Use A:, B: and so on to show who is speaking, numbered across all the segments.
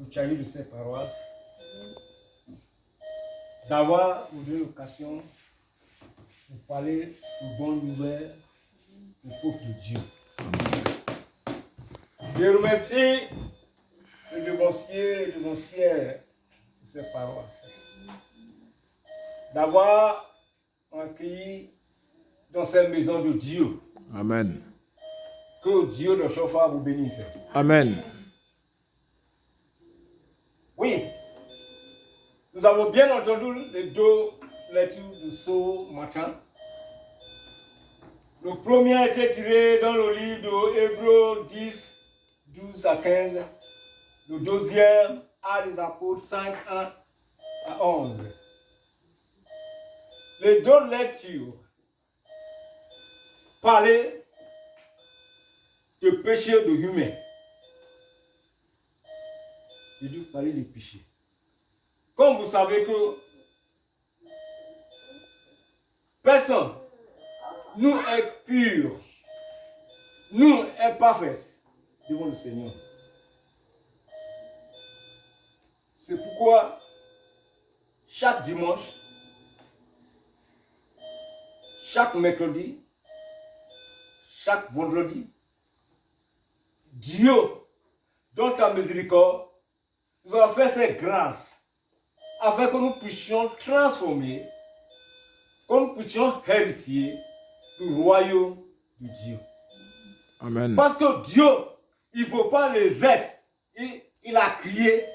A: le chahut de ces paroisses, d'avoir nous donné l'occasion de parler de bonnes nouvelles au peuple de Dieu. Je remercie le devancier de ces paroisses d'avoir accueilli dans cette maison de Dieu.
B: Amen.
A: Que Dieu de Chofa vous bénisse.
B: Amen.
A: Oui, nous avons bien entendu les deux lectures de ce matin. Le premier était tiré dans le livre de Hébreux 10, 12 à 15. Le deuxième, Actes des Apôtres 5, 1 à 11. Les deux lectures parlaient de péché de humain. Je dis parler de péché. Comme vous savez que personne nous est pur, nous est parfait devant le Seigneur. C'est pourquoi chaque dimanche, chaque mercredi, chaque vendredi, Dieu, dans ta miséricorde, nous a fait ses grâces afin que nous puissions transformer, que nous puissions hériter du royaume de Dieu.
B: Amen.
A: Parce que Dieu, il ne veut pas les êtres. Il a créé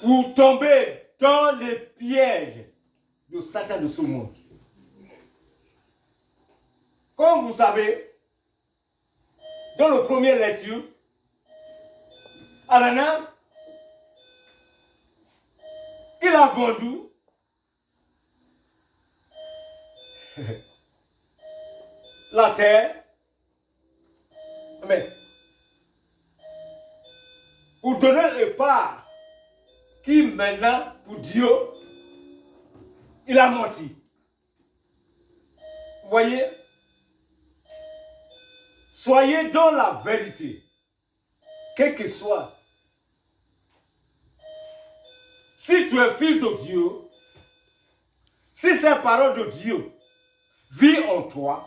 A: pour tomber dans les pièges de Satan de ce monde. Comme vous savez, dans le premier lecture, Ananias, il a vendu la terre, mais pour donner les parts qui maintenant, pour Dieu, il a menti. Vous voyez? Soyez dans la vérité, quel que soit. Si tu es fils de Dieu, si ces paroles de Dieu vivent en toi,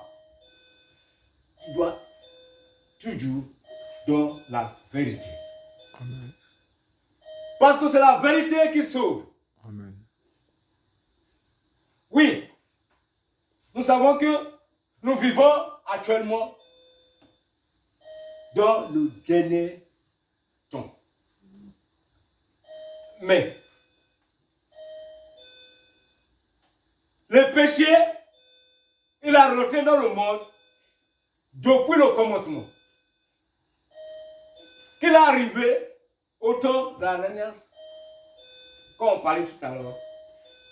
A: tu dois toujours dans la vérité.
B: Amen.
A: Parce que c'est la vérité qui sauve.
B: Amen.
A: Oui, nous savons que nous vivons actuellement dans le dernier temps. Mais le péché, il a rentré dans le monde depuis le commencement. Qu'il est arrivé au temps d'Ananias, comme on parlait tout à l'heure.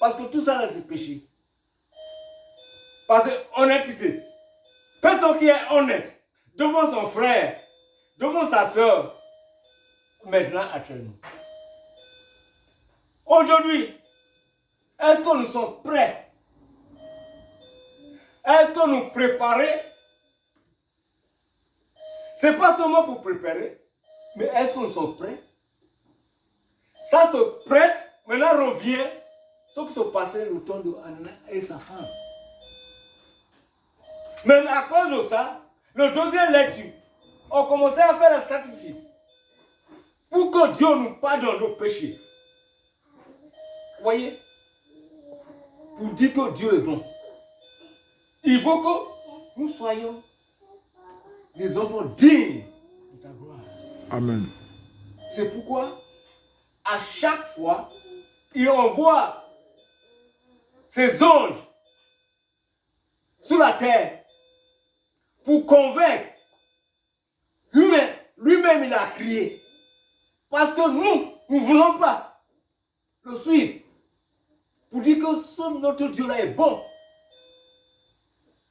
A: Parce que tout ça, c'est péché. Parce que honnêteté. Personne qui est honnête devant son frère, devant sa soeur, maintenant actuellement. Aujourd'hui, est-ce que nous sommes prêts? Est-ce que nous préparons? Ce n'est pas seulement pour préparer, mais est-ce que nous sommes prêts? Ça se prête, maintenant revient ce qui se passait le temps de Anna et sa femme. Mais à cause de ça, le deuxième lecture, on commençait à faire le sacrifice pour que Dieu nous pardonne nos péchés. Vous voyez? Pour dire que Dieu est bon. Il faut que nous soyons des enfants dignes de ta gloire.
B: Amen.
A: C'est pourquoi, à chaque fois, il envoie ses anges sur la terre pour convaincre lui-même il a crié. Parce que nous ne voulons pas le suivre. Pour dire que notre Dieu-là est bon.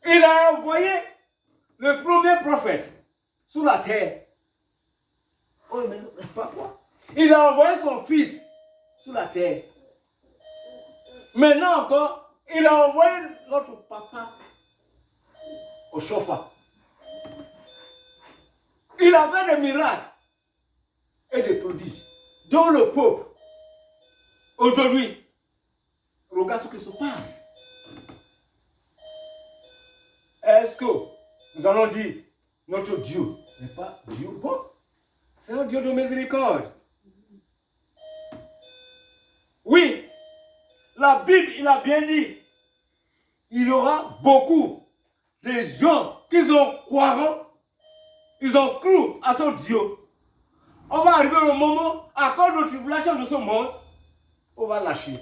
A: Il a envoyé le premier prophète sur la terre. Oh, mais pas quoi. Il a envoyé son fils sur la terre. Maintenant encore, il a envoyé notre papa au chauffard. Il a fait des miracles. et des prodiges dont le peuple, aujourd'hui, regarde ce qui se passe. Est-ce que nous allons dire notre Dieu n'est pas Dieu bon? C'est un Dieu de miséricorde. Oui, la Bible, il a bien dit, il y aura beaucoup de gens qui ont croiront, ils ont cru à ce Dieu. On va arriver au moment, à cause de tribulation de ce monde, on va lâcher.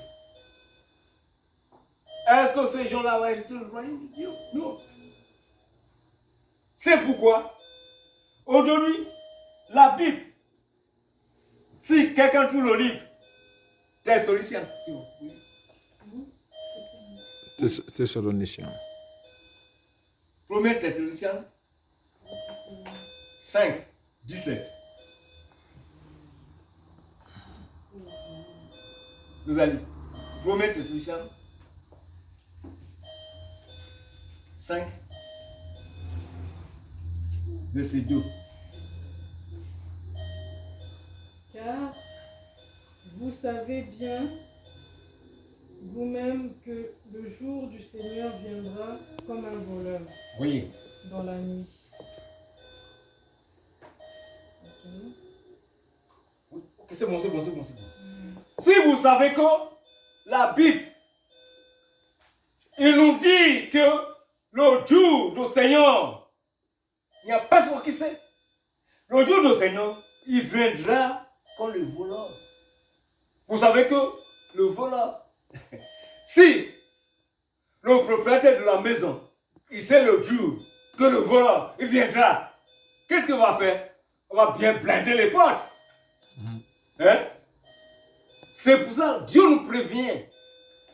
A: Est-ce que ces gens-là vont hériter le royaume de Dieu? Non. C'est pourquoi, aujourd'hui, la Bible, si quelqu'un trouve le livre, Thessaloniciens, si vous voulez.
B: Thessaloniciens.
A: 1 Thessaloniciens 5, 17. Nous allons. 1 Thessaloniciens 5, verset 2.
C: Car vous savez bien vous-même que le jour du Seigneur viendra comme un voleur
A: Oui.
C: dans la nuit.
A: Ok, c'est bon. Si vous savez que la Bible, il nous dit que le jour du Seigneur, il n'y a personne qui sait. Le jour du Seigneur, il viendra comme le voleur. Vous savez que le voleur, si le propriétaire de la maison, il sait le jour que le voleur, il viendra, qu'est-ce qu'il va faire? On va bien blinder les portes. Hein? C'est pour ça que Dieu nous prévient.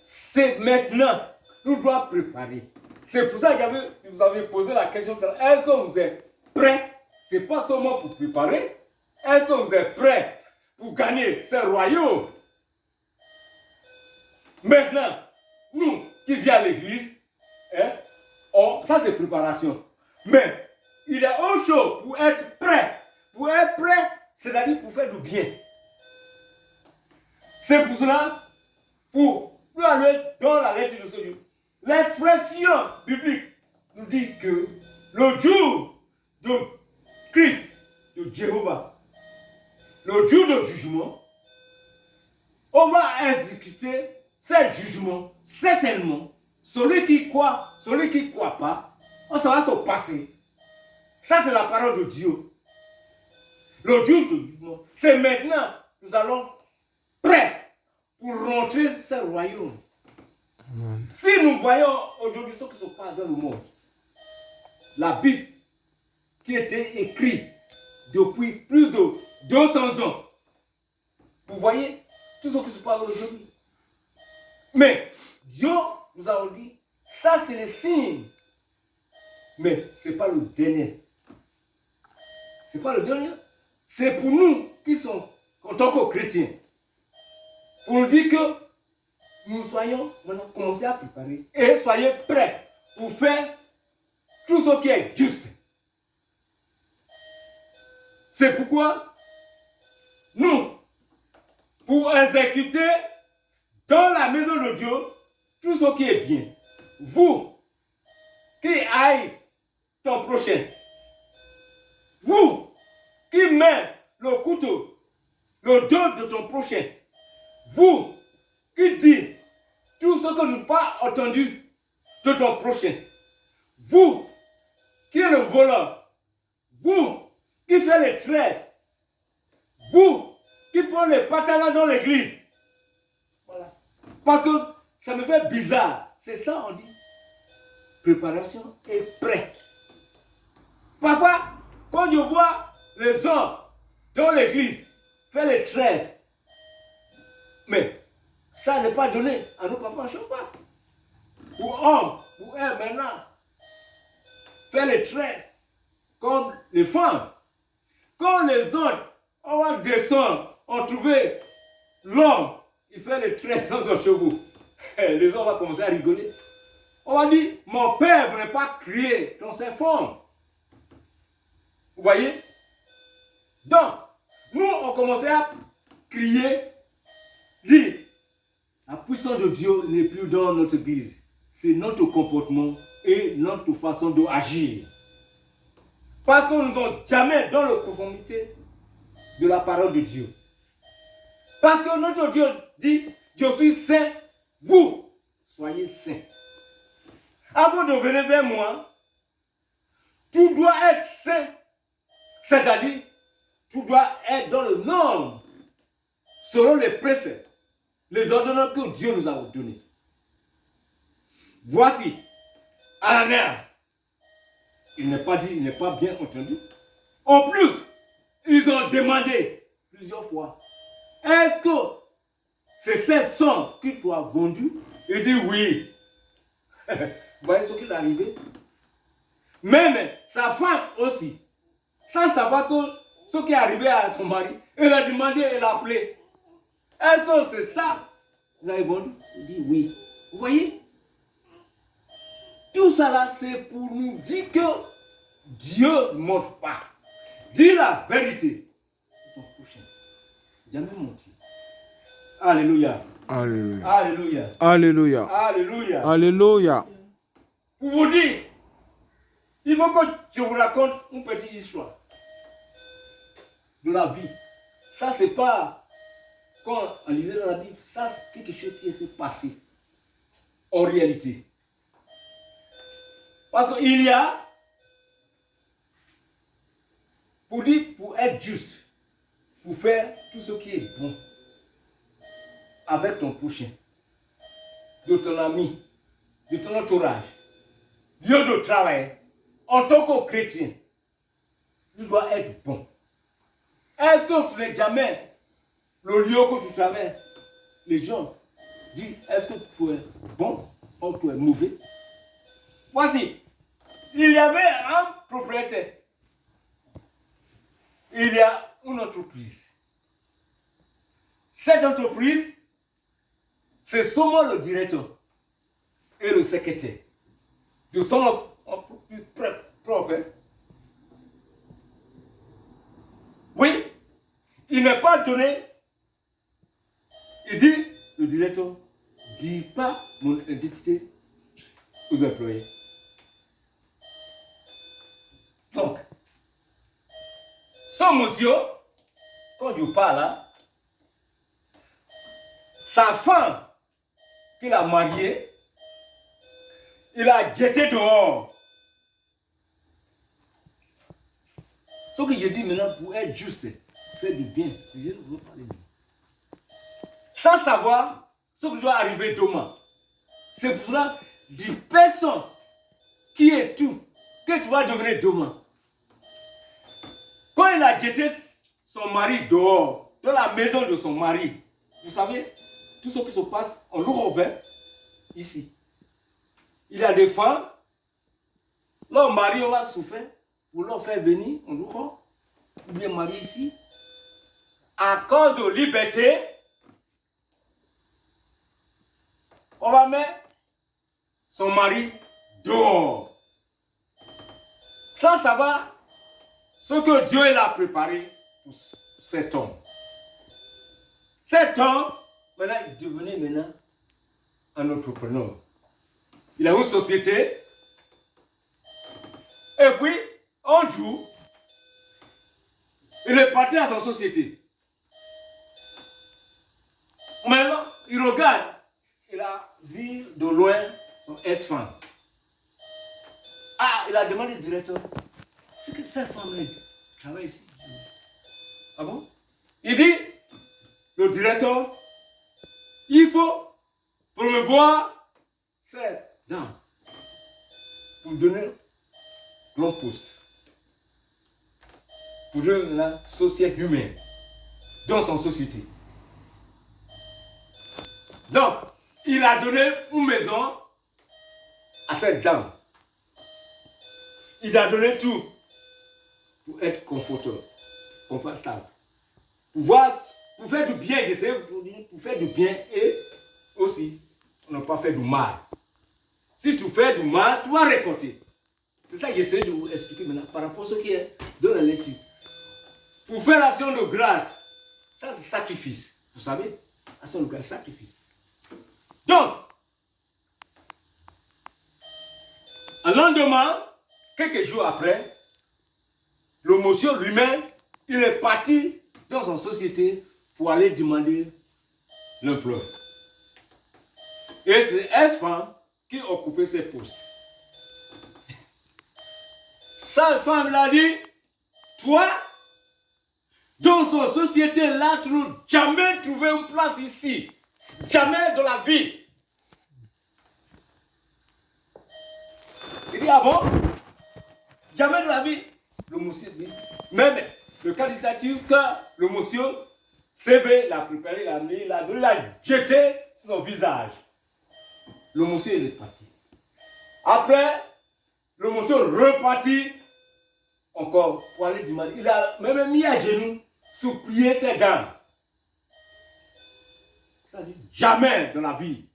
A: C'est maintenant. Nous devons préparer. C'est pour ça que vous avez posé la question. Est-ce que vous êtes prêts? Ce n'est pas seulement pour préparer. Est-ce que vous êtes prêts pour gagner ce royaume? Maintenant, nous qui vivons à l'église, hein, ça c'est préparation. Mais il y a autre chose pour être prêt. Pour être prêt, c'est-à-dire pour faire du bien. C'est pour cela, pour aller dans la lettre de ce Dieu, l'expression biblique nous dit que le jour de Christ, de Jéhovah, le jour de jugement, on va exécuter ce jugement, certainement. Celui qui croit pas, ça va se passer. Ça, c'est la parole de Dieu. Le jour de jugement, c'est maintenant, nous allons prêts pour rentrer dans ce royaume. Amen. Si nous voyons aujourd'hui ce qui se passe dans le monde, la Bible qui était écrite depuis plus de 200 ans, vous voyez tout ce qui se passe aujourd'hui. Mais Dieu nous a dit, ça c'est le signe. Mais ce n'est pas le dernier. Ce n'est pas le dernier. C'est pour nous qui sommes en tant que chrétiens. Pour nous dire que nous soyons maintenant commencés à préparer et soyez prêts pour faire tout ce qui est juste. C'est pourquoi nous, pour exécuter dans la maison de Dieu tout ce qui est bien, vous qui haïssez ton prochain, vous qui mettez le couteau, le dos de ton prochain, vous qui dites tout ce que tu n'as pas entendu de ton prochain, vous qui êtes le voleur, vous qui faites les tresses, vous qui prenez les patalas dans l'église. Voilà. Parce que ça me fait bizarre. C'est ça on dit. Préparation et prêt. Parfois, quand je vois les hommes dans l'église faire les tresses, mais ça n'est pas donné à nos papas pas. Pour hommes, pour elles maintenant, faire les tresses comme les femmes. Quand les autres, on va descendre, on trouver l'homme, il fait les tresses dans son chevaux. Les hommes vont commencer à rigoler. On va dire, mon père ne veut pas crier dans ses formes. Vous voyez? Donc, nous, on commençait à crier, dire, la puissance de Dieu n'est plus dans notre église. C'est notre comportement et notre façon d'agir. Parce que nous ne sommes jamais dans la conformité de la parole de Dieu. Parce que notre Dieu dit, je suis saint, vous soyez saints. Avant de venir vers moi, tout doit être saint. C'est-à-dire, tout doit être dans le norme, selon les préceptes, les ordonnances que Dieu nous a donnés. Voici, Ananias, il n'est pas dit, il n'est pas bien entendu. En plus, ils ont demandé plusieurs fois, est-ce que c'est ces sangs qu'il doit vendu? Il dit oui. Vous voyez ce qui est arrivé? Même sa femme aussi, sans savoir tout ce qui est arrivé à son mari, elle a demandé, elle a appelé. Est-ce que c'est ça que vous avez vendu? Il dit oui. Vous voyez? Tout ça là, c'est pour nous dire que Dieu ne montre pas. Dis la vérité. Ton prochain. Jamais menti. Alléluia.
B: Alléluia.
A: Alléluia.
B: Alléluia.
A: Alléluia.
B: Alléluia.
A: Pour vous dire, il faut que je vous raconte une petite histoire de la vie. Ça, c'est pas, quand on lisait dans la Bible, ça, c'est quelque chose qui s'est passé en réalité. Parce qu'il y a, pour être juste, pour faire tout ce qui est bon avec ton prochain, de ton ami, de ton entourage, lieu de travail, en tant que chrétien, tu dois être bon. Est-ce que tu n'es jamais le lieu que tu travailles? Les gens disent, est-ce que tu es bon ou tu es mauvais? Voici, il y avait un propriétaire. Il y a une entreprise. Cette entreprise, c'est seulement le directeur et le secrétaire de son entreprise propre. Oui, il n'est pas donné. Il dit, le directeur, dis pas mon identité aux employés. Donc, ce monsieur, quand je parle là, sa femme qu'il a mariée, il a jeté dehors. Ce que je dis maintenant pour être juste, faire du bien, je ne veux pas les dire. Sans savoir ce qui doit arriver demain. C'est pour cela, dis personne qui est tout, que tu vas devenir demain. Quand il a jeté son mari dehors, dans la maison de son mari, vous savez, tout ce qui se passe en Lourobe, ici. Il y a des femmes, leur mari, on va souffrir pour leur faire venir en Lourobe, ou bien marier ici. À cause de liberté, on va mettre son mari dehors. Sans savoir ce que Dieu a préparé pour cet homme. Cet homme, maintenant, il devenait maintenant un entrepreneur. Il a une société. Et puis, un jour, il est parti à son société. Maintenant, il regarde. Il a vu de loin son ex-femme. Ah, il a demandé au directeur, c'est que cette femme-là travaille ici. Ah bon? Il dit, le directeur, il faut promouvoir cette dame pour donner grand poste. Pour donner la société humaine dans son société. Donc, il a donné une maison à cette dame. Il a donné tout pour être confortable. Pour faire du bien, pour faire du bien et aussi ne pas faire du mal. Si tu fais du mal, tu vas récolter. C'est ça que j'essaie de vous expliquer maintenant par rapport à ce qui est dans la lecture. Pour faire l'action de grâce, Ça, c'est sacrifice. Vous savez, à son lugar, sacrifice. Donc, un lendemain, quelques jours après, le monsieur lui-même, il est parti dans son société pour aller demander l'emploi. Et c'est cette femme qui occupait ses postes. Cette femme l'a dit, toi, dans son société là, tu n'as jamais trouvé une place ici. Jamais dans la vie. Il dit, ah bon? Jamais dans la vie. Le monsieur dit, même le candidature que le monsieur CV l'a préparé, l'a mis, l'a jeté sur son visage. Le monsieur il est parti. Après, le monsieur reparti encore pour aller demander. Il a même mis à genoux, supplier ses dames. Ça dit jamais dans la vie.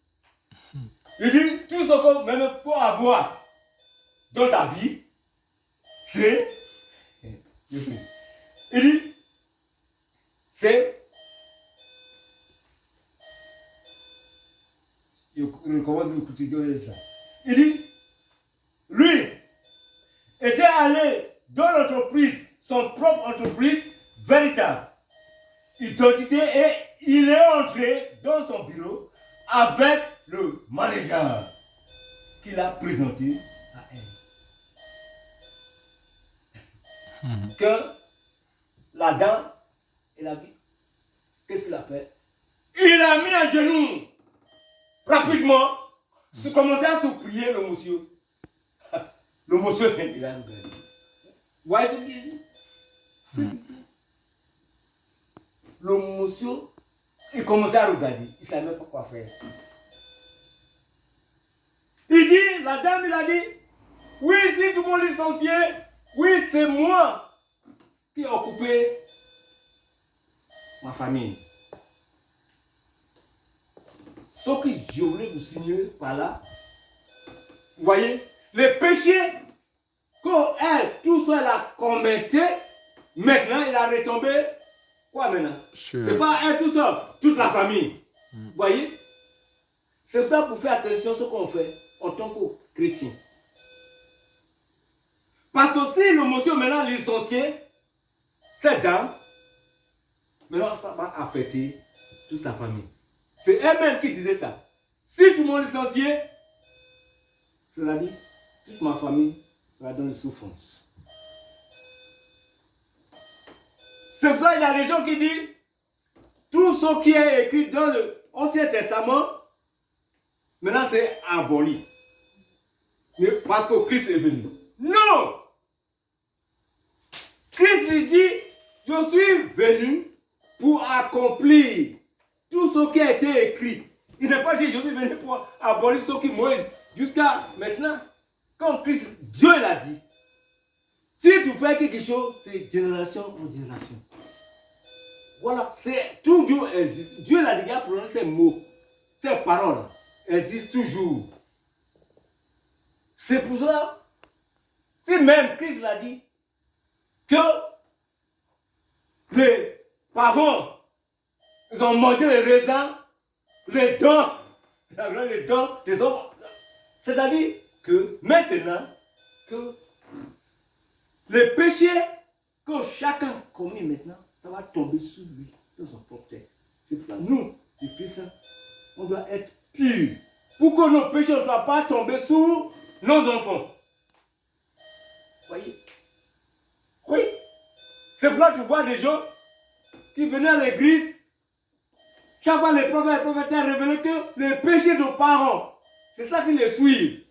A: Il dit tout ce que même pour avoir dans ta vie, c'est. Il dit c'est. Il dit lui était allé dans l'entreprise, son propre entreprise véritable, identité, et il est entré dans son bureau avec le manager qu'il a présenté à elle. Que la dame, elle a dit, qu'est-ce qu'il a fait? Il a mis à genoux rapidement, commencé à supplier le monsieur. Le monsieur, il a regardé. Vous voyez ce qu'il dit? Le monsieur, il commençait à regarder. Il ne savait même pas quoi faire. Il dit, la dame, il a dit, oui, si tout le monde est licencié, oui, c'est moi qui ai occupé ma famille. Ce que je voulais vous signaler par là, vous voyez, les péchés qu'elle, tout ça, elle a commetté, maintenant, il a retombé. Quoi maintenant? C'est pas elle tout ça, toute la famille. Vous voyez? C'est ça pour faire attention à ce qu'on fait en tant que chrétien. Parce que si le monsieur maintenant licencié, cette dame, maintenant ça va affecter toute sa famille. C'est elle-même qui disait ça. Si tout le monde est licencié, cela dit, toute ma famille sera dans les souffrances. C'est vrai, il y a des gens qui disent tout ce qui est écrit dans l'Ancien Testament, maintenant c'est aboli. Mais parce que Christ est venu. Non! Christ dit, je suis venu pour accomplir tout ce qui a été écrit. Il n'est pas dit, je suis venu pour abolir ce qui Moïse. Jusqu'à maintenant, quand Christ, Dieu l'a dit, si tu fais quelque chose, c'est génération en génération. Voilà, c'est tout Dieu existe. Dieu l'a déjà prononcé ces mots, ces paroles existent toujours. C'est pour cela, si même Christ l'a dit, que les parents, ils ont mangé les raisins, les dents des hommes. C'est-à-dire que maintenant, que les péchés que chacun commet maintenant, ça va tomber sur lui, sur son propre tête. C'est pour ça, nous, les chrétiens, on doit être purs. Pour que nos péchés ne soient pas tombés sur nos enfants. Voyez? Oui. C'est pour ça que tu vois des gens qui venaient à l'église. Chaque fois, les prophètes ont révélé que les péchés de nos parents, c'est ça qui les suit.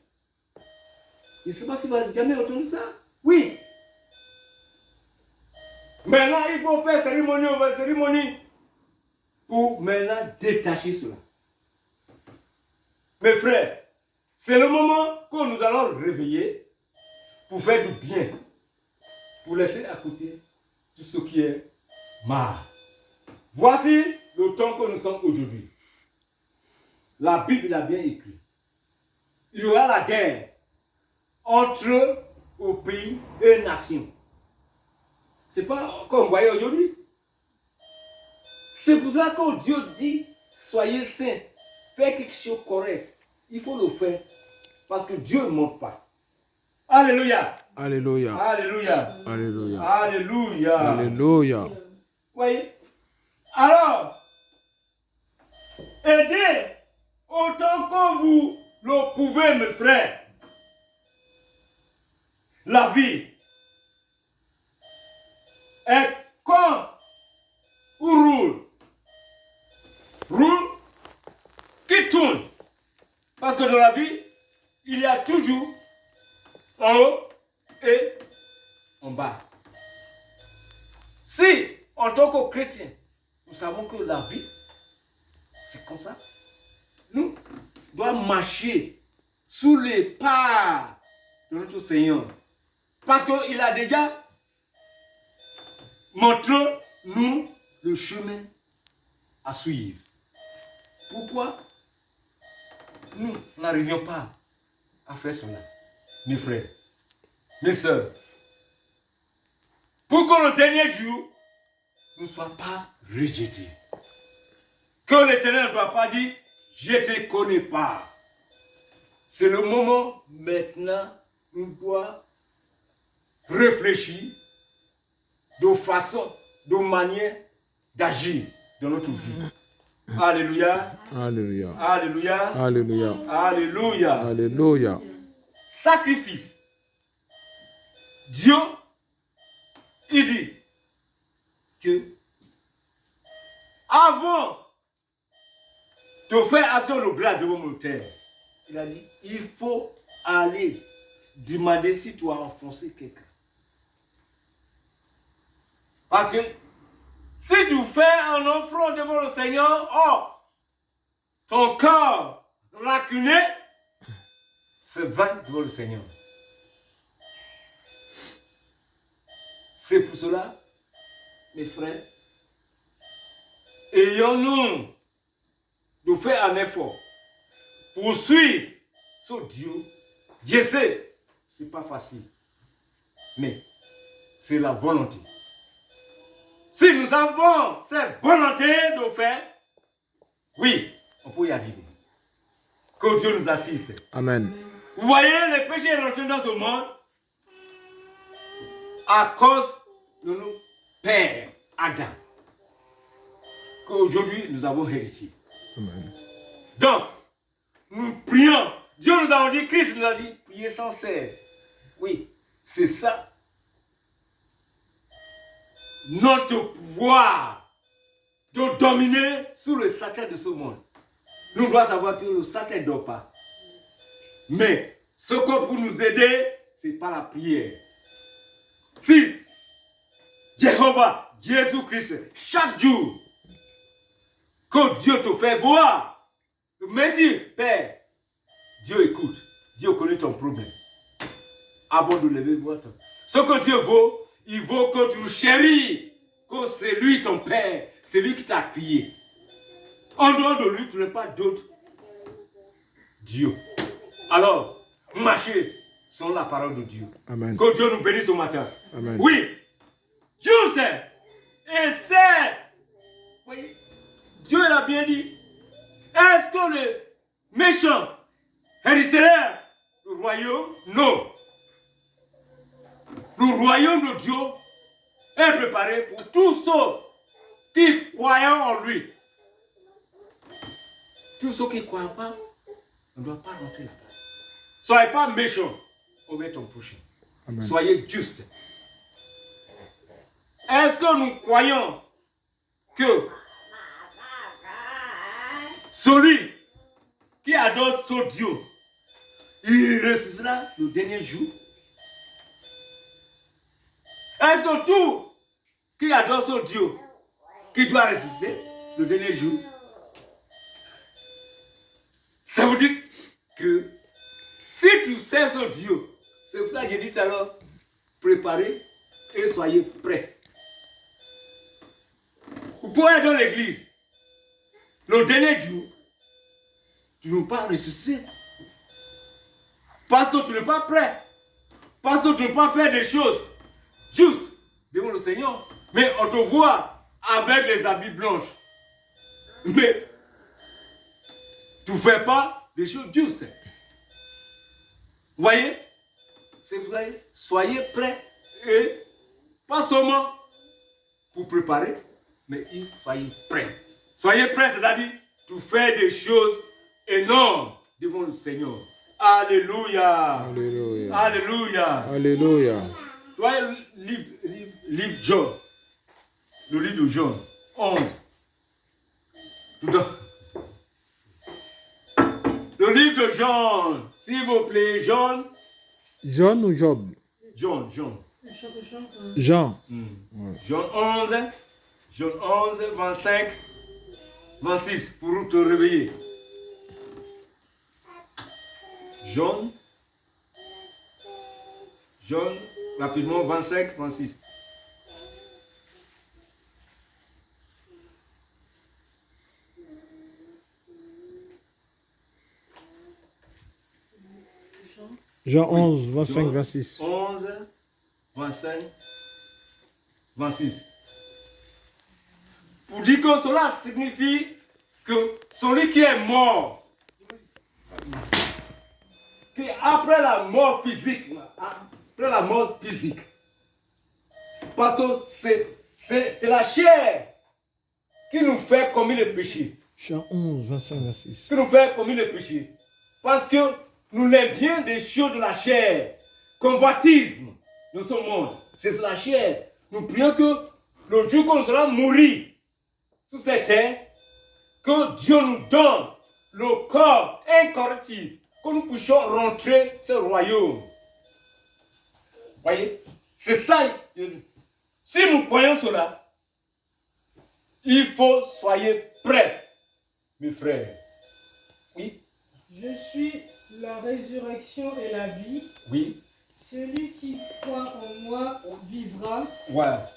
A: Je ne sais pas si vous avez jamais entendu ça. Oui. Maintenant, il faut faire cérémonie pour maintenant détacher cela. Mes frères, c'est le moment que nous allons réveiller pour faire du bien, pour laisser à côté tout ce qui est mal. Voici le temps que nous sommes aujourd'hui. La Bible a bien écrit. Il y aura la guerre entre pays et nations. Ce n'est pas comme vous voyez aujourd'hui. C'est pour ça que Dieu dit, soyez saints, faites quelque chose de correct. Il faut le faire. Parce que Dieu ne monte pas. Alléluia.
B: Alléluia.
A: Alléluia.
B: Alléluia.
A: Alléluia.
B: Alléluia.
A: Voyez? Alors, aidez autant que vous le pouvez, mes frères. La vie est comme roule. Roule qui tourne. Parce que dans la vie, il y a toujours en haut et en bas. Si, en tant que chrétien, nous savons que la vie, c'est comme ça, nous devons marcher sous les pas de notre Seigneur. Parce qu'il a déjà montré nous le chemin à suivre. Pourquoi nous n'arrivions pas à faire cela, mes frères, mes soeurs? Pour que le dernier jour ne soit pas rejeté. Que l'Éternel ne doit pas dire, je ne te connais pas. C'est le moment maintenant, nous devons réfléchir de façon, de manière d'agir dans notre vie. Alléluia.
B: Alléluia.
A: Alléluia.
B: Alléluia.
A: Alléluia.
B: Alléluia.
A: Sacrifice. Dieu, il dit que avant de faire action de grâce devant mon terre, il a dit, il faut aller demander si tu as enfoncé quelqu'un. Parce que si tu fais un offrande devant le Seigneur, oh, ton corps racuné, c'est vain devant le Seigneur. C'est pour cela, mes frères, ayons-nous de faire un effort pour suivre ce Dieu. Je sais, ce n'est pas facile, mais c'est la volonté. Si nous avons cette volonté de faire, oui, on peut y arriver. Que Dieu nous assiste.
B: Amen.
A: Vous voyez, le péché est rentré dans ce monde à cause de nos pères, Adam, qu'aujourd'hui nous avons hérité.
B: Amen.
A: Donc, nous prions. Dieu nous a dit, Christ nous a dit, priez sans cesse. Oui, c'est ça. Notre pouvoir de dominer sur le Satan de ce monde. Nous devons savoir que le Satan ne dort pas. Mais ce qu'on peut nous aider, c'est par la prière. Si Jéhovah, Jésus-Christ, chaque jour, que Dieu te fait voir, merci, Père, Dieu écoute, Dieu connaît ton problème. Avant de lever votre. Ce que Dieu veut, il veut que tu chéris, que c'est lui ton Père, c'est lui qui t'a crié. En dehors de lui, tu n'as pas d'autre Dieu. Alors, marchez sur la parole de Dieu.
B: Amen.
A: Que Dieu nous bénisse ce matin.
B: Amen.
A: Oui, Dieu sait. Et c'est. Oui, Dieu l'a bien dit. Est-ce que le méchant hériteront le royaume? Non. Le royaume de Dieu est préparé pour tous ceux qui croient en lui. Tous ceux qui ne croient pas ne doivent pas rentrer là-bas. Soyez pas méchants envers ton prochain.
B: Amen.
A: Soyez justes. Est-ce que nous croyons que celui qui adore ce Dieu, il ressuscitera le dernier jour? Est-ce que tout qui adore ce Dieu, qui doit ressusciter le dernier jour? Ça veut dire que si tu sais ce Dieu, c'est pour ça que j'ai dit tout à l'heure, préparez et soyez prêts. Vous pouvez être dans l'église. Le dernier jour, tu ne peux pas ressusciter. Parce que tu n'es pas prêt. Parce que tu ne peux pas faire des choses justes devant le Seigneur. Mais on te voit avec les habits blanches. Mais tu ne fais pas des choses justes. Voyez? C'est vrai. Soyez prêts et pas seulement pour préparer, mais il faut être prêt. Soyez prêts, c'est-à-dire tu fais des choses énormes devant le Seigneur. Alléluia.
B: Alléluia.
A: Alléluia.
B: Alléluia.
A: Toi, livre John. Le livre de John 11. Le livre de John, s'il vous plaît, John.
B: John ou Job?
A: John.
B: Jean.
A: John 11, John 11, 25, 26, pour te réveiller. John, rapidement, 25, 26.
B: Jean 11, 25, 26.
A: 11, 25, 26. Pour dire que cela signifie que celui qui est mort, qui après la mort physique, parce que c'est la chair qui nous fait commettre le péché.
B: Jean 11, 25, 26.
A: Qui nous fait commettre le péché. Parce que nous l'aimons bien des choses de la chair. Convoitisme de ce monde. C'est la chair. Nous prions que le jour qu'on sera mourir sur cette terre, que Dieu nous donne le corps incorruptible, que nous puissions rentrer dans ce royaume. Voyez? C'est ça. Si nous croyons cela, il faut soyez prêts, mes frères. Oui?
C: Je suis la résurrection et la vie.
A: Oui.
C: Celui qui croit en moi vivra.
A: Voilà.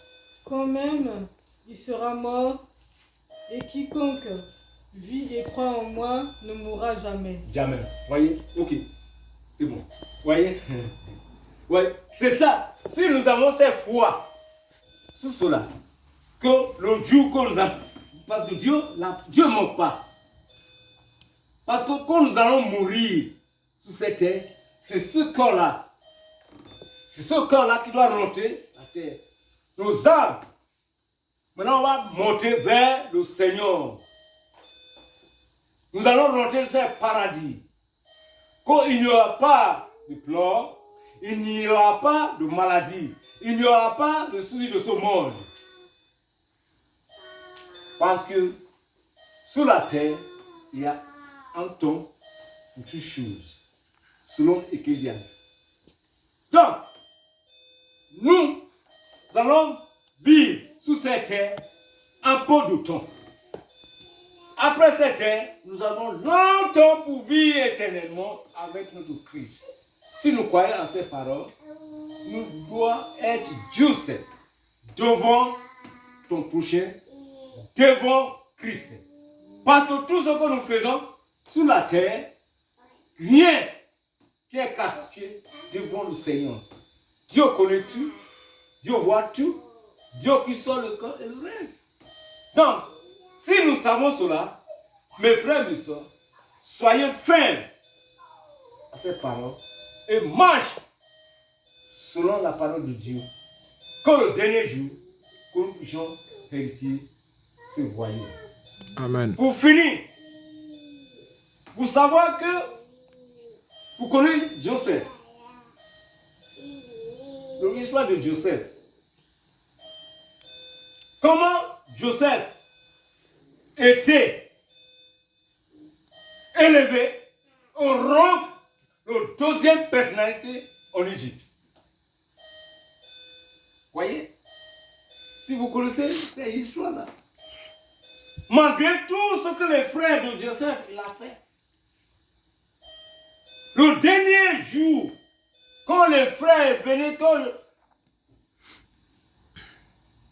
C: Quand même, il sera mort. Et quiconque vit et croit en moi ne mourra jamais.
A: Jamais. Voyez? Ok. C'est bon. Voyez? Ouais. C'est ça. Si nous avons cette foi sur cela, que le jour qu'on nous a... Parce que Dieu ne ment pas. Parce que quand nous allons mourir sur cette terre, c'est ce corps-là. C'est ce corps-là qui doit rentrer à terre. Nos âmes. Maintenant, on va monter vers le Seigneur. Nous allons rentrer dans ce paradis. Quand il n'y aura pas de pleurs, il n'y aura pas de maladie, il n'y aura pas de soucis de ce monde. Parce que sur la terre, il y a un temps pour toutes choses, selon Ecclésiaste. Donc, nous allons vivre sous cette terre un peu de temps. Après cette terre, nous avons longtemps pour vivre éternellement avec notre Christ. Si nous croyons en ces paroles, nous devons être justes devant ton prochain, devant Christ. Parce que tout ce que nous faisons sur la terre, rien qui est caché devant le Seigneur. Dieu connaît tout, Dieu voit tout, Dieu qui sort le corps et le règne. Donc, si nous savons cela, mes frères et mes soeurs, soyez fermes à ces paroles et marchez selon la parole de Dieu. Que le dernier jour, que nous puissions hériter ce royaume.
B: Amen.
A: Pour finir, vous savez que vous connaissez Joseph. L'histoire de Joseph. Comment Joseph était élevé au rang de deuxième personnalité en Égypte. Voyez? Si vous connaissez cette histoire-là. Malgré tout ce que les frères de Joseph il a fait. Le dernier jour, quand les frères venaient, quand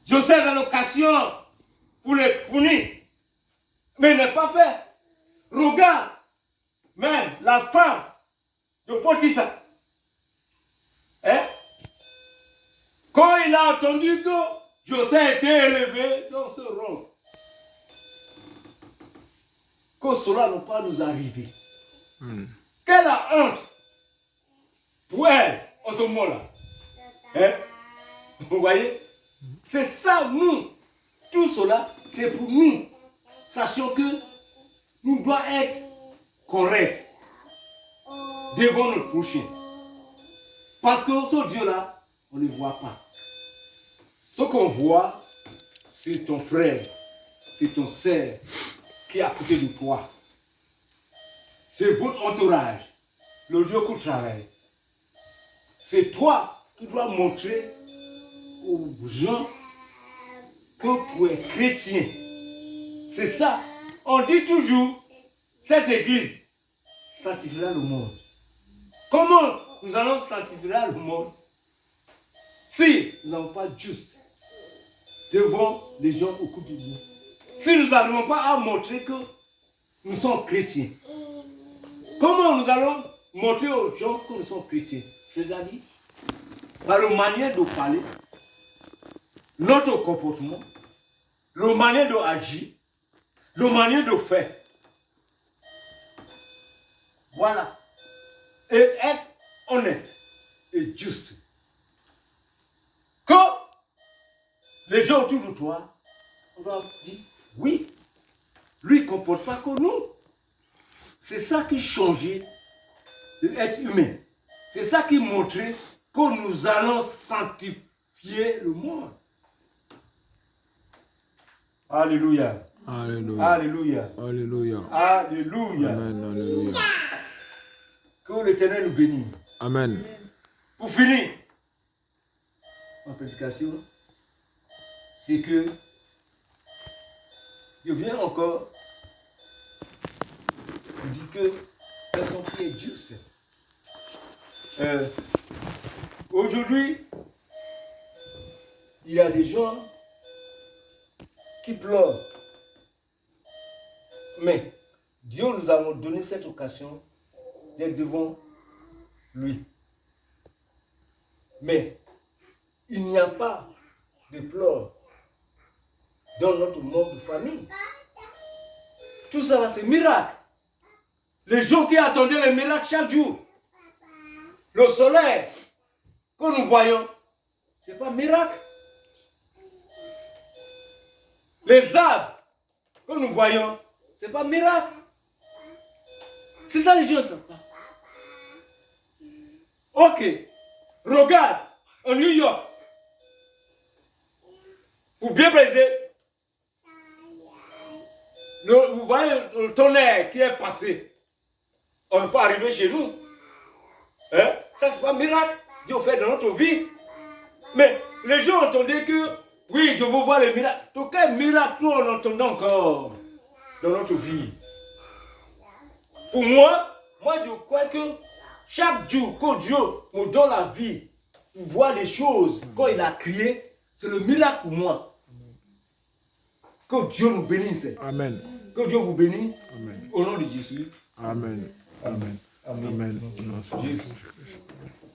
A: Joseph a l'occasion pour les punir, mais il n'a pas fait. Regarde, même la femme de Potiphar, hein? Quand il a entendu que Joseph était élevé dans ce rang, que cela ne pas nous arriver. Quelle honte pour elle en ce moment-là. Hein? Vous voyez? C'est ça, nous. Tout cela, c'est pour nous. Sachant que nous devons être corrects devant notre prochain. Parce que ce Dieu-là, on ne le voit pas. Ce qu'on voit, c'est ton frère, c'est ton sœur qui est à côté de toi. C'est votre entourage, le Dieu qui travaille. C'est toi qui dois montrer aux gens que tu es chrétien. C'est ça. On dit toujours, cette église sanctifiera le monde. Comment nous allons sanctifier le monde si nous n'avons pas juste devant les gens au coup de nous? Si nous n'arrivons pas à montrer que nous sommes chrétiens, comment nous allons montrer aux gens que nous sommes chrétiens? C'est-à-dire par la manière de parler, notre comportement, la manière d'agir, la manière de faire. Voilà. Et être honnête et juste. Que les gens autour de toi, on va dire, oui, lui ne comporte pas comme nous. C'est ça qui changeait d'être humain. C'est ça qui montrait que nous allons sanctifier le monde. Alléluia.
B: Alléluia.
A: Alléluia.
B: Alléluia.
A: Alléluia.
B: Amen. Alléluia.
A: Que l'Éternel nous bénisse.
B: Amen.
A: Pour finir, ma prédication, c'est que je viens encore vous dire que personne qui est juste. Aujourd'hui, il y a des gens qui pleurent. Mais Dieu nous a donné cette occasion d'être devant lui. Mais il n'y a pas de pleurs dans notre monde de famille. Tout ça, c'est miracle. Les gens qui attendaient les miracles chaque jour. Le soleil que nous voyons, ce n'est pas un miracle. Les arbres que nous voyons, ce n'est pas un miracle. C'est ça les gens ne savent pas. Ok, regarde, en New York, pour bien baiser, vous voyez le tonnerre qui est passé. On ne peut pas arriver chez nous. Hein? Ça, c'est pas un miracle. Dieu fait dans notre vie. Mais les gens entendaient que, oui, je veux voir les miracles. Donc, quel miracle nous on entend encore dans notre vie? Pour moi, je crois que chaque jour que Dieu me donne la vie pour voir les choses quand il a créé, c'est le miracle pour moi. Que Dieu nous bénisse.
B: Amen.
A: Que Dieu vous bénisse.
B: Amen.
A: Au nom de Jésus.
B: Amen. Amen.
A: Amen.
B: Amen.
A: Jésus.